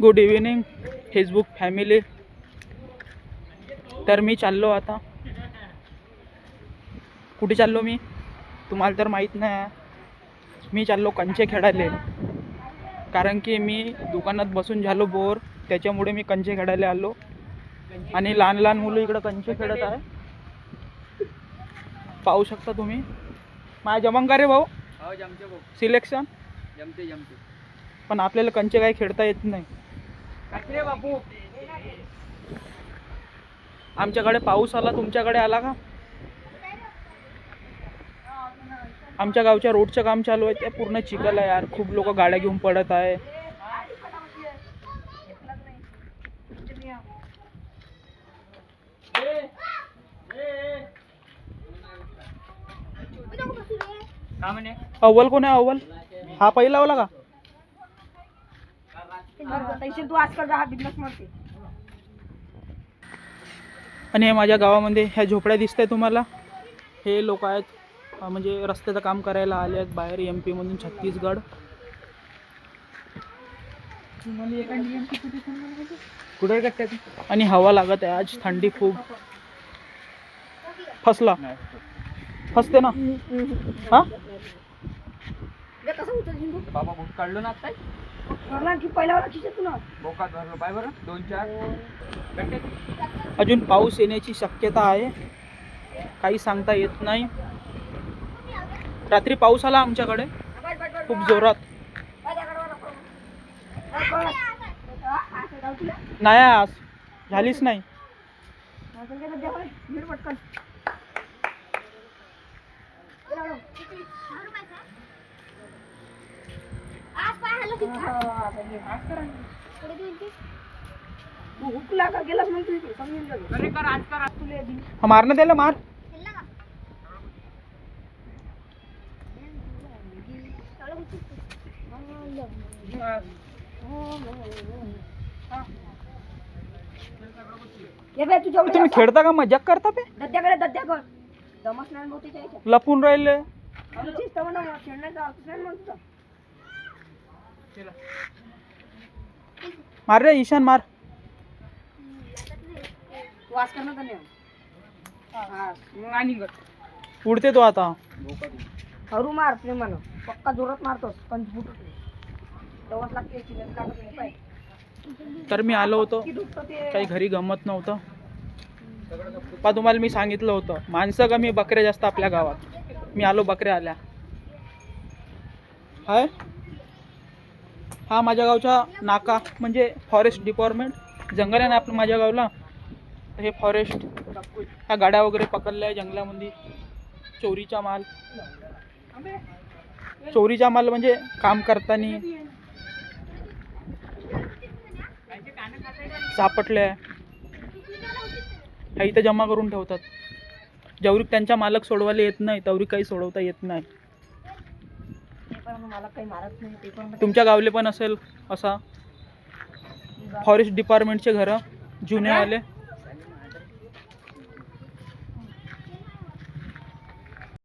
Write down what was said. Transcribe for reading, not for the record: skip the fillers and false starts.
Good evening Facebook family. तर मी चाललो आता. कुठे चाललो मी तुम्हाला तर माहीत नाही. मी चाललो कंचे खेळायला, कारण की मी दुकानात बसून झालो बोर. त्याच्यामुळे मी कंचे खेळायला आलो. आणि लहान लहान मुलं इकडं कंचे खेळत आहे, पाहू शकता तुम्ही. माझ्या जमंगा रे भाऊ सिलेक्शन जमते जमते, पण आपल्याला कंचे काही खेळता येत नाही. बापू आमच्याकडे पाऊस आला, तुमच्याकडे आला का? आमच्या गावच्या रोडचं काम चालू आहे, ते पूर्ण चिखल आहे यार. खूप लोक गाड्या घेऊन पडत आहे. अव्वल कोण आहे? अव्वल हा पहिला वाला का? आणि हे माझ्या गावामध्ये ह्या झोपड्या दिसत तुम्हाला. हे लोक आहेत, म्हणजे रस्त्याचं काम करायला आले आहेत बाहेर MP मधून, छत्तीसगड. कुठे आणि हवा लागत आहे आज, थंडी खूप. फसला फसते ना. हा बाबा भूत काढलो ना आता. दोन चार अजून पाऊस येण्याची शक्यता आहे, काही सांगता येत नाही. रात्री पाऊस आला आमच्याकडे खूप जोरात. नाही आज झालीच नाही. मारना त्याला, मार. तुम्ही खेळता का? मजाक करता पे? लपून राहिले. मार रे ईशान, मार. उडते तो आता. हरू मार प्रेमानं, पक्का जोरात मारतोस. तर मी आलो होतो, काही घरी गमत नव्हतं. पण तुम्हाला मी सांगितलं होतं, माणसं कमी बकऱ्या जास्त आपल्या गावात. मी आलो, बकऱ्या आल्या. हाय हा माझ्या गावचा नाका, म्हणजे फॉरेस्ट डिपार्टमेंट. जंगल आहे ना आपलं माझ्या गावला, हे फॉरेस्ट. ह्या गाड्या वगैरे पकडल्या आहे जंगलामध्ये. चोरीचा माल, चोरीचा माल म्हणजे काम करताना सापटल्या ह्या इथं जमा करून ठेवतात. जेवढी त्यांचा मालक सोडवायला येत नाही तेवढी काही सोडवता येत नाही. तुमच्या गावले पण असेल असा फॉरेस्ट डिपार्टमेंटचे घरं जुने आले.